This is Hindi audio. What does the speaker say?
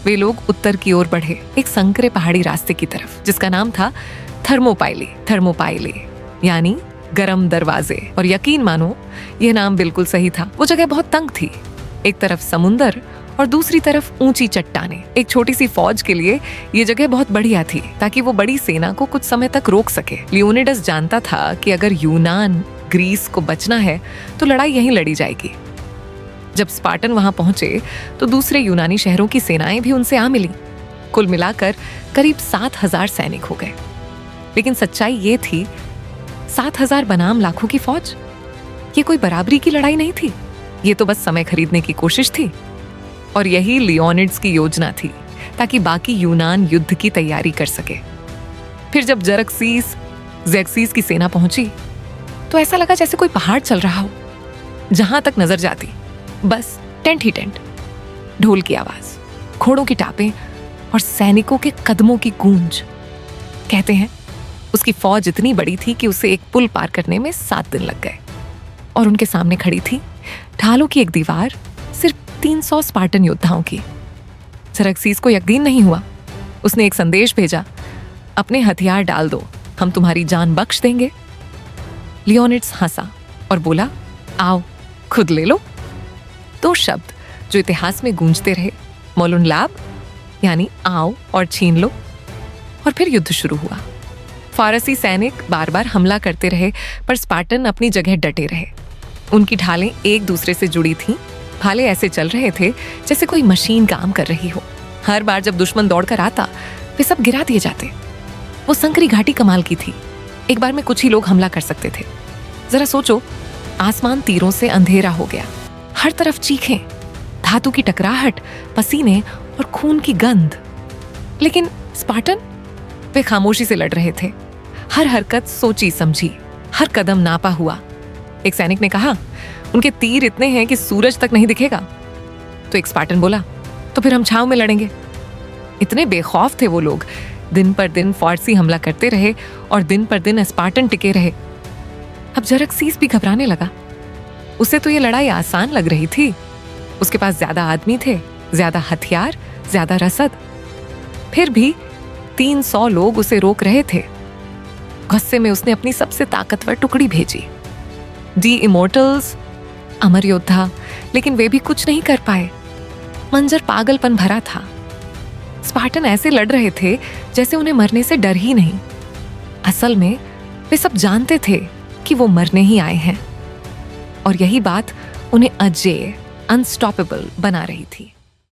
वे लोग उत्तर की ओर बढ़े, एक संकरे पहाड़ी रास्ते की तरफ, जिसका नाम था थर्मोपाइले यानी गरम दरवाजे। और यकीन मानो, यह नाम बिल्कुल सही था। वो जगह बहुत तंग थी, एक तरफ समुंदर और दूसरी तरफ ऊंची चट्टानें। एक छोटी सी फौज के लिए ये जगह बहुत बढ़िया थी, ताकि वो बड़ी सेना को कुछ समय तक रोक सके। लियोनिडस जानता था कि अगर यूनान ग्रीस को बचना है तो लड़ाई यहीं लड़ी जाएगी। जब स्पार्टन वहां पहुंचे तो दूसरे यूनानी शहरों की सेनाएं भी उनसे आ मिली। कुल मिलाकर करीब 7,000 सैनिक हो गए। लेकिन सच्चाई ये थी, 7,000 बनाम लाखों की फौज, ये कोई बराबरी की लड़ाई नहीं थी। ये तो बस समय खरीदने की कोशिश थी। और यही लियोनिड्स की योजना थी, ताकि बाकी यूनान युद्ध की तैयारी कर सके। फिर जब ज़ेक्सीस की सेना पहुंची तो ऐसा लगा जैसे कोई पहाड़ चल रहा हो। जहां तक नजर जाती बस टेंट ही टेंट, ढोल की आवाज, घोड़ों की टापें और सैनिकों के कदमों की गूंज। कहते हैं उसकी फौज इतनी बड़ी थी कि उसे एक पुल पार करने में 7 दिन लग गए। और उनके सामने खड़ी थी ढालों की एक दीवार, सिर्फ 300 स्पार्टन योद्धाओं की। ज़ेक्सीस को यकीन नहीं हुआ। उसने एक संदेश भेजा, अपने हथियार डाल दो, हम तुम्हारी जान बख्श देंगे। लियोनिड्स हंसा और बोला, आओ खुद ले लो। 2 शब्द जो इतिहास में गूंजते रहे, मोलुन लाब यानी आओ और छीन लो। और फिर युद्ध शुरू हुआ। फारसी सैनिक बार बार हमला करते रहे, पर स्पार्टन अपनी जगह डटे रहे। उनकी ढालें एक दूसरे से जुड़ी थीं। भाले ऐसे चल रहे थे जैसे कोई मशीन काम कर रही हो। हर बार जब दुश्मन दौड़कर आता, वे सब गिरा दिए जाते। वो संकरी घाटी कमाल की थी। एक बार में कुछ ही लोग हमला कर सकते थे। जरा सोचो, आसमान तीरों से अंधेरा हो गया, हर तरफ चीखें, धातु की टकराहट, पसीने और खून की गंध। लेकिन स्पार्टन, वे खामोशी से लड़ रहे थे। हर हरकत सोची समझी, हर कदम नापा हुआ। एक सैनिक ने कहा, उनके तीर इतने हैं कि सूरज तक नहीं दिखेगा। तो एक स्पार्टन बोला, तो फिर हम छांव में लड़ेंगे। इतने बेखौफ थे वो लोग। दिन पर दिन फारसी हमला करते रहे और दिन पर दिन स्पार्टन टिके रहे। अब ज़ेक्सीस भी घबराने लगा। उसे तो ये लड़ाई आसान लग रही थी। उसके पास ज्यादा आदमी थे, ज्यादा हथियार, ज्यादा रसद। फिर भी 300 लोग उसे रोक रहे थे। गुस्से में उसने अपनी सबसे ताकतवर टुकड़ी भेजी, दी इमोर्टल्स, अमर योद्धा। लेकिन वे भी कुछ नहीं कर पाए। मंजर पागलपन भरा था। स्पार्टन ऐसे लड़ रहे थे जैसे उन्हें मरने से डर ही नहीं। असल में वे सब जानते थे कि वो मरने ही आए हैं। और यही बात उन्हें अजेय, अनस्टॉपेबल बना रही थी।